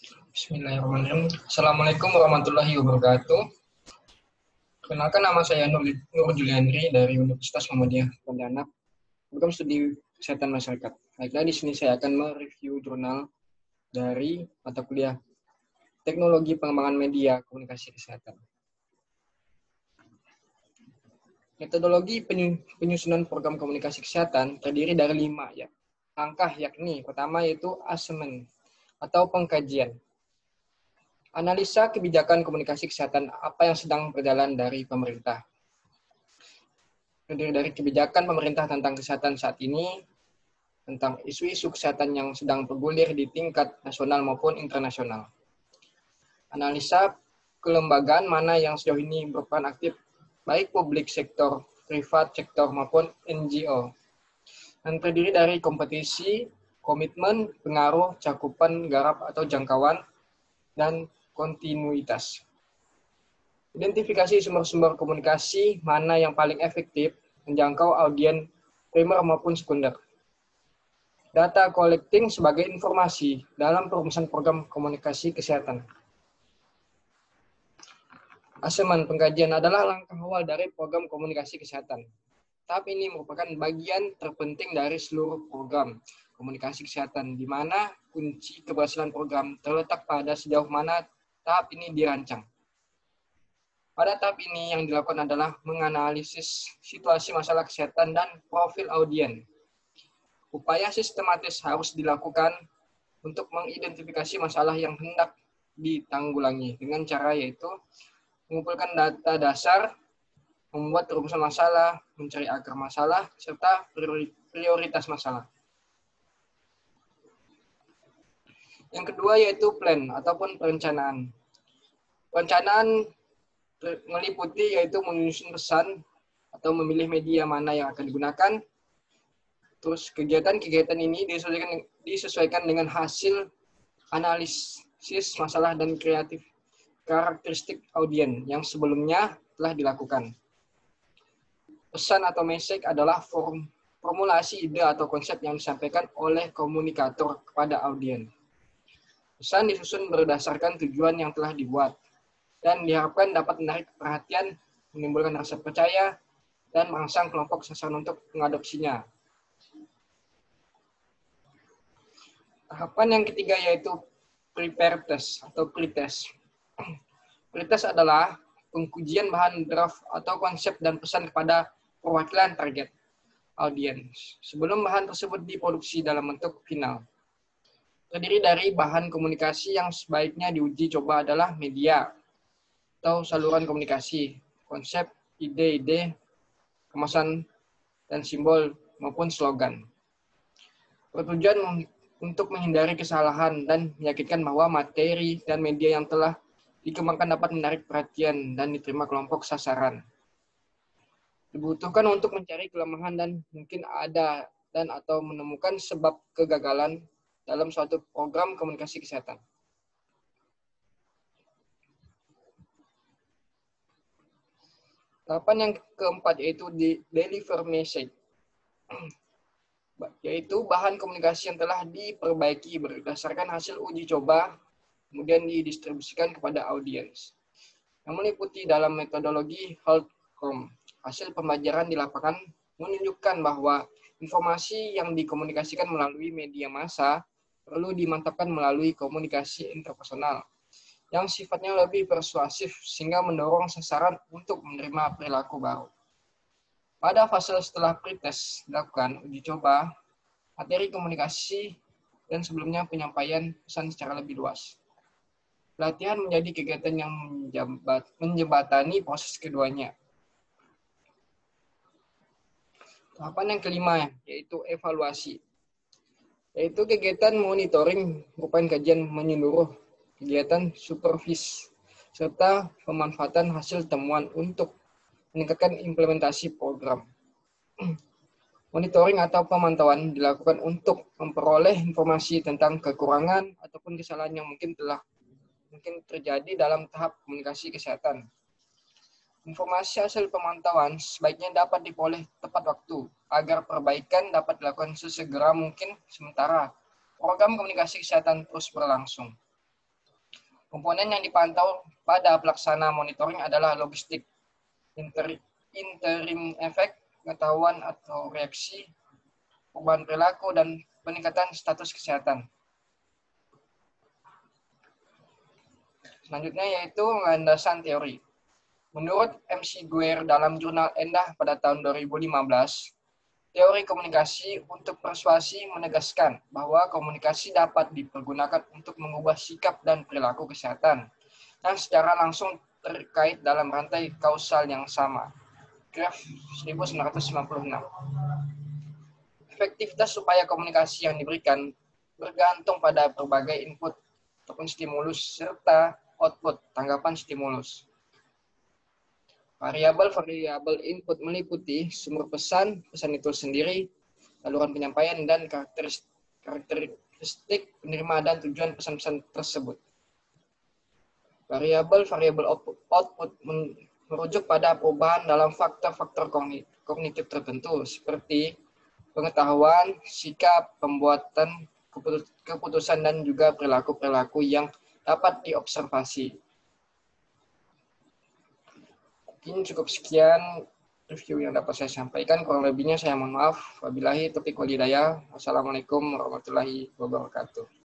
Bismillahirrahmanirrahim. Assalamualaikum warahmatullahi wabarakatuh. Kenalkan, nama saya Nur Juliandri dari Universitas Muhammadiyah Pontianak, program studi kesehatan masyarakat. Baiklah, di sini saya akan mereview jurnal dari mata kuliah Teknologi Pengembangan Media Komunikasi Kesehatan. Metodologi penyusunan program komunikasi kesehatan terdiri dari 5 langkah, yakni pertama yaitu assessment atau pengkajian. Analisa kebijakan komunikasi kesehatan apa yang sedang berjalan dari pemerintah. Terdiri dari kebijakan pemerintah tentang kesehatan saat ini, tentang isu-isu kesehatan yang sedang bergulir di tingkat nasional maupun internasional. Analisa kelembagaan mana yang sejauh ini berperan aktif, baik publik sektor, privat sektor, maupun NGO. Dan terdiri dari kompetisi, komitmen, pengaruh, cakupan, garap atau jangkauan, dan kontinuitas. Identifikasi sumber-sumber komunikasi mana yang paling efektif menjangkau audiens primer maupun sekunder. Data collecting sebagai informasi dalam perumusan program komunikasi kesehatan. Assessment pengkajian adalah langkah awal dari program komunikasi kesehatan. Tahap ini merupakan bagian terpenting dari seluruh program komunikasi kesehatan, di mana kunci keberhasilan program terletak pada sejauh mana tahap ini dirancang. Pada tahap ini yang dilakukan adalah menganalisis situasi masalah kesehatan dan profil audiens. Upaya sistematis harus dilakukan untuk mengidentifikasi masalah yang hendak ditanggulangi dengan cara yaitu mengumpulkan data dasar, membuat rumusan masalah, mencari akar masalah, serta prioritas masalah. Yang kedua yaitu plan ataupun perencanaan. Perencanaan meliputi yaitu menyusun pesan atau memilih media mana yang akan digunakan. Terus kegiatan-kegiatan ini disesuaikan dengan hasil analisis masalah dan kreatif karakteristik audiens yang sebelumnya telah dilakukan. Pesan atau message adalah formulasi ide atau konsep yang disampaikan oleh komunikator kepada audiens. Pesan disusun berdasarkan tujuan yang telah dibuat dan diharapkan dapat menarik perhatian, menimbulkan rasa percaya, dan merangsang kelompok sasaran untuk mengadopsinya. Tahapan yang ketiga yaitu prepare test atau pre-test. Pre-test adalah pengkajian bahan draft atau konsep dan pesan kepada perwakilan target audiens sebelum bahan tersebut diproduksi dalam bentuk final. Terdiri dari bahan komunikasi yang sebaiknya diuji coba adalah media atau saluran komunikasi, konsep, ide-ide, kemasan, dan simbol maupun slogan. Bertujuan untuk menghindari kesalahan dan meyakinkan bahwa materi dan media yang telah dikembangkan dapat menarik perhatian dan diterima kelompok sasaran. Dibutuhkan untuk mencari kelemahan dan mungkin ada dan atau menemukan sebab kegagalan dalam suatu program komunikasi kesehatan. Tahapan yang keempat yaitu deliver message, yaitu bahan komunikasi yang telah diperbaiki berdasarkan hasil uji coba, kemudian didistribusikan kepada audiens. Yang meliputi dalam metodologi Healthcom, hasil pembelajaran di lapangan menunjukkan bahwa informasi yang dikomunikasikan melalui media massa perlu dimantapkan melalui komunikasi interpersonal yang sifatnya lebih persuasif sehingga mendorong sasaran untuk menerima perilaku baru. Pada fase setelah pretest dilakukan uji coba, materi komunikasi dan sebelumnya penyampaian pesan secara lebih luas. Pelatihan menjadi kegiatan yang menjembatani proses keduanya. Tahapan yang kelima yaitu evaluasi, yaitu kegiatan monitoring merupakan kajian menyeluruh kegiatan supervisi serta pemanfaatan hasil temuan untuk meningkatkan implementasi program. Monitoring atau pemantauan dilakukan untuk memperoleh informasi tentang kekurangan ataupun kesalahan yang mungkin terjadi dalam tahap komunikasi kesehatan. Informasi hasil pemantauan sebaiknya dapat diperoleh tepat waktu agar perbaikan dapat dilakukan sesegera mungkin sementara program komunikasi kesehatan terus berlangsung. Komponen yang dipantau pada pelaksana monitoring adalah logistik, interim efek, pengetahuan atau reaksi, perubahan perilaku, dan peningkatan status kesehatan. Selanjutnya yaitu landasan teori. Menurut MC Guer dalam jurnal Endah pada tahun 2015, teori komunikasi untuk persuasi menegaskan bahwa komunikasi dapat dipergunakan untuk mengubah sikap dan perilaku kesehatan yang secara langsung terkait dalam rantai kausal yang sama. Graf 1996. Efektivitas upaya komunikasi yang diberikan bergantung pada berbagai input ataupun stimulus serta output tanggapan stimulus. Variabel-variabel input meliputi sumber pesan, pesan itu sendiri, saluran penyampaian, dan karakteristik penerima dan tujuan pesan-pesan tersebut. Variabel-variabel output merujuk pada perubahan dalam faktor-faktor kognitif tertentu seperti pengetahuan, sikap, pembuatan keputusan, dan juga perilaku-perilaku yang dapat diobservasi. Mungkin cukup sekian review yang dapat saya sampaikan. Kurang lebihnya saya mohon maaf. Wabillahi taufiq wal hidayah. Wassalamualaikum warahmatullahi wabarakatuh.